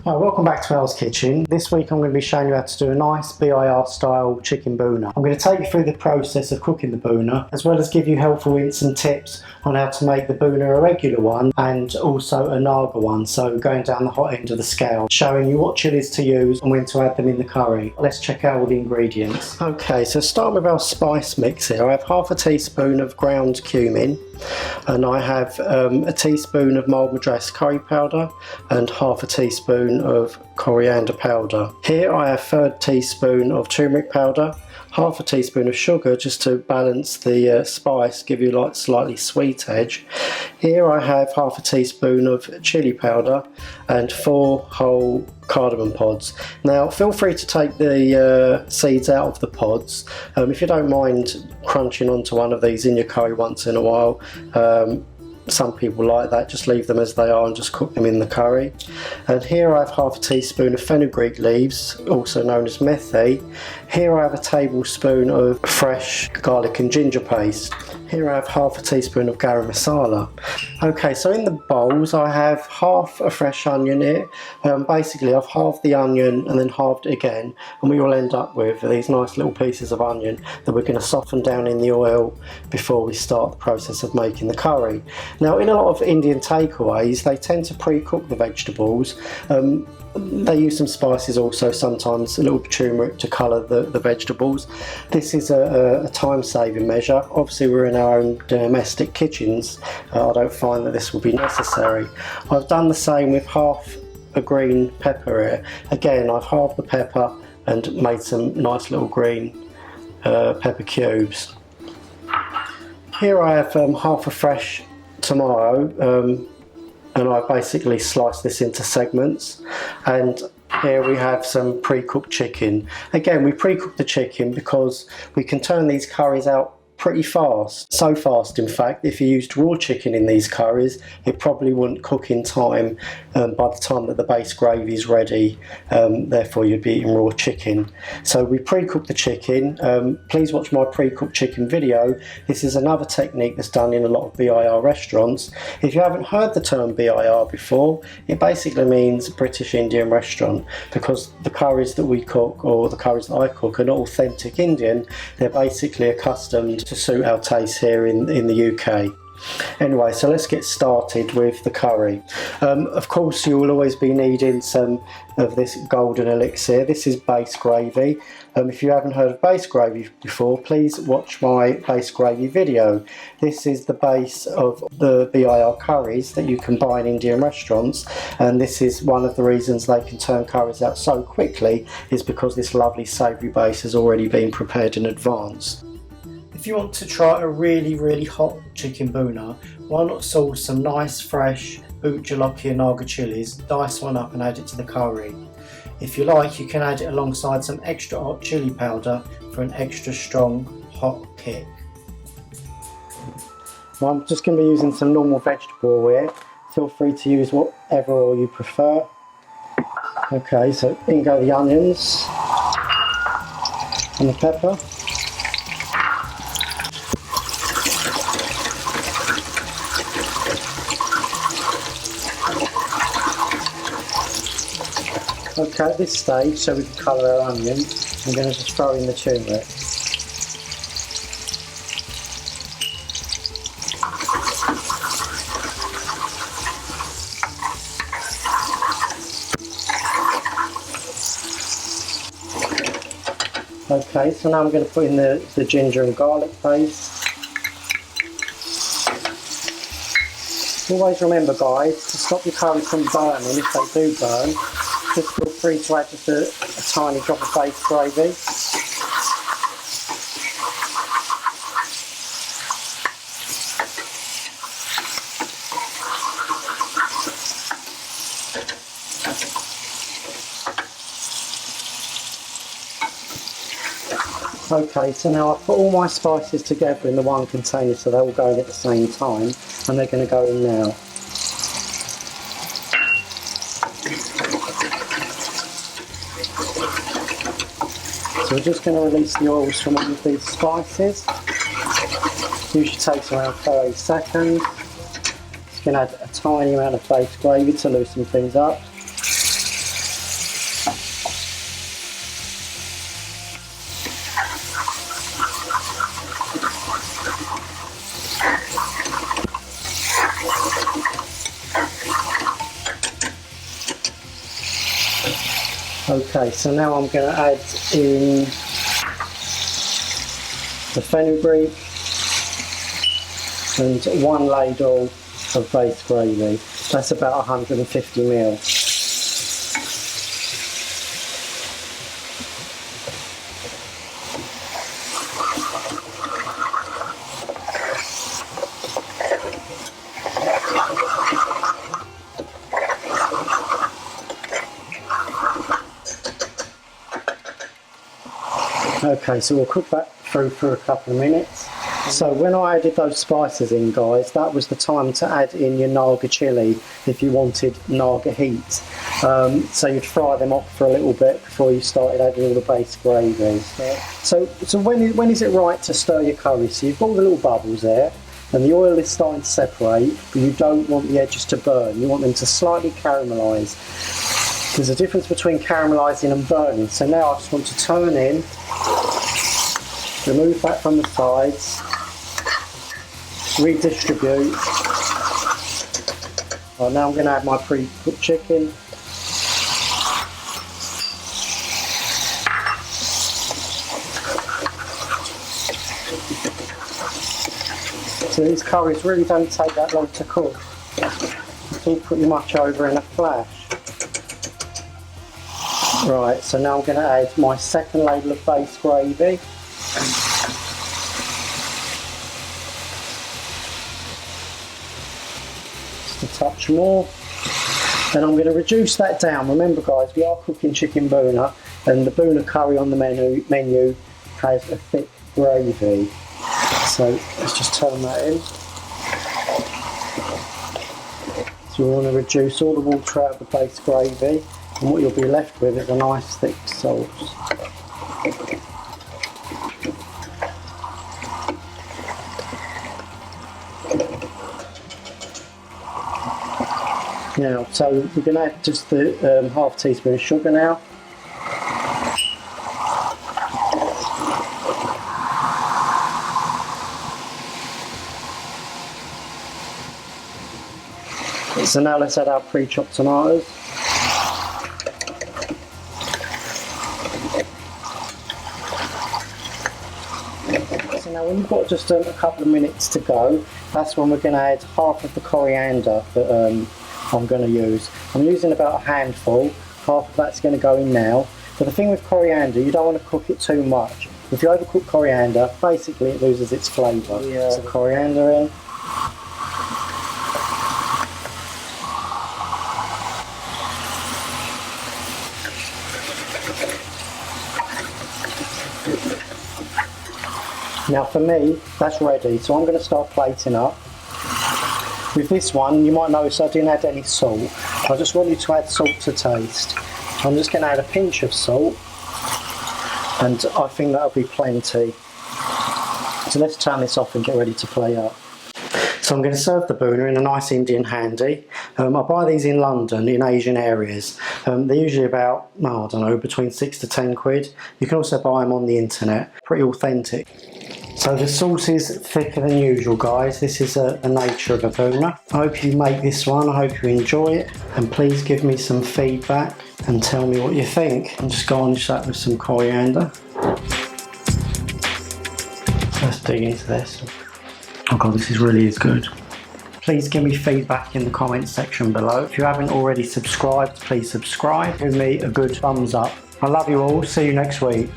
Hi, welcome back to Al's Kitchen. This week I'm going to be showing you how to do a nice BIR style chicken bhuna. I'm going to take you through the process of cooking the bhuna, as well as give you helpful hints and tips on how to make the bhuna a regular one and also a Naga one, so going down the hot end of the scale, showing you what chilies to use and when to add them in the curry. Let's check out all the ingredients. Okay, so starting with our spice mix here, I have half a teaspoon of ground cumin, and I have a teaspoon of mild Madras curry powder and half a teaspoon of coriander powder. Here I have a third teaspoon of turmeric powder, half a teaspoon of sugar just to balance the spice, give you like slightly sweet edge. Here I have half a teaspoon of chili powder and 4 whole cardamom pods. Now feel free to take the seeds out of the pods if you don't mind crunching onto one of these in your curry once in a while. Some people like that, just leave them as they are and just cook them in the curry. And here I have half a teaspoon of fenugreek leaves, also known as Methi. Here I have a tablespoon of fresh garlic and ginger paste. Here I have half a teaspoon of garam masala. Okay, so in the bowls I have half a fresh onion here. Basically I've halved the onion and then halved it again, and we will end up with these nice little pieces of onion that we're going to soften down in the oil before we start the process of making the curry. Now in a lot of Indian takeaways they tend to pre-cook the vegetables. They use some spices also, sometimes a little turmeric to colour the vegetables. This is a time-saving measure. Obviously we're in our own domestic kitchens. I don't find that this will be necessary. I've done the same with half a green pepper here. Again, I've halved the pepper and made some nice little green pepper cubes. Here I have half a fresh tomato, and I basically sliced this into segments, and here we have some pre-cooked chicken. Again, we pre-cook the chicken because we can turn these curries out pretty fast. So fast in fact, if you used raw chicken in these curries it probably wouldn't cook in time by the time that the base gravy is ready, therefore you'd be eating raw chicken. So we pre-cook the chicken. Please watch my pre-cooked chicken video. This is another technique that's done in a lot of BIR restaurants. If you haven't heard the term BIR before, it basically means British Indian restaurant, because the curries that we cook, or the curries that I cook, are not authentic Indian. They're basically accustomed to suit our taste here in the UK. Anyway, so let's get started with the curry. Of course you will always be needing some of this golden elixir. This is base gravy. If you haven't heard of base gravy before, please watch my base gravy video. This is the base of the BIR curries that you can buy in Indian restaurants, and this is one of the reasons they can turn curries out so quickly, is because this lovely savoury base has already been prepared in advance. If you want to try a really hot chicken bhuna, why not source some nice fresh Bhut Jolokia Naga chilies, dice one up and add it to the curry. If you like, you can add it alongside some extra hot chili powder for an extra strong hot kick. Well, I'm just going to be using some normal vegetable oil here. Feel free to use whatever oil you prefer. Okay, so in go the onions and the pepper. Okay, at this stage, so we can colour our onion, I'm going to just throw in the turmeric. Okay, so now I'm going to put in the ginger and garlic paste. Always remember guys, to stop your curry from burning, if they do burn, just feel free to add just a tiny drop of base gravy. Okay, so now I've put all my spices together in the one container so they all go in at the same time, and they're going to go in now. So we're just going to release the oils from all of these spices. Usually takes around 30 seconds. Just going to add a tiny amount of base gravy to loosen things up. Okay, so now I'm going to add in the fenugreek and 1 ladle of base gravy. That's about 150 ml. Okay, so we'll cook that through for a couple of minutes. So when I added those spices in, guys, that was the time to add in your Naga chili if you wanted Naga heat. So you'd fry them off for a little bit before you started adding all the base gravy. So when is it right to stir your curry? So you've got all the little bubbles there, and the oil is starting to separate, but you don't want the edges to burn. You want them to slightly caramelise. There's a difference between caramelising and burning. So now I just want to turn in, remove that from the sides, redistribute. Right, now I'm going to add my pre-cooked chicken. So these curries really don't take that long to cook. It's all pretty much over in a flash. Right, so now I'm going to add my second ladle of base gravy. Just a touch more. Then I'm going to reduce that down. Remember, guys, we are cooking chicken Bhuna, and the Bhuna curry on the menu has a thick gravy. So let's just turn that in. So we want to reduce all the water out of the base gravy, and what you'll be left with is a nice thick sauce. Now, so we're going to add just the half teaspoon of sugar now. So now let's add our pre-chopped tomatoes. So now when you've got just a couple of minutes to go, that's when we're going to add half of the coriander that I'm going to use. I'm using about a handful. Half of that's going to go in now. But the thing with coriander, you don't want to cook it too much. If you overcook coriander, basically it loses its flavour. Yeah. So coriander in. Now for me, that's ready, so I'm going to start plating up. With this one, you might notice I didn't add any salt. I just want you to add salt to taste. I'm just going to add a pinch of salt, and I think that'll be plenty. So let's turn this off and get ready to plate up. So I'm going to serve the Bhuna in a nice Indian handy. I buy these in London, in Asian areas. They're usually about, I don't know, between 6 to 10 quid. You can also buy them on the internet. Pretty authentic. So the sauce is thicker than usual, guys. This is the nature of a Bhuna. I hope you make this one. I hope you enjoy it. And please give me some feedback and tell me what you think. And just garnish that with some coriander. Let's dig into this. Oh god, this really is good. Please give me feedback in the comments section below. If you haven't already subscribed, please subscribe. Give me a good thumbs up. I love you all. See you next week.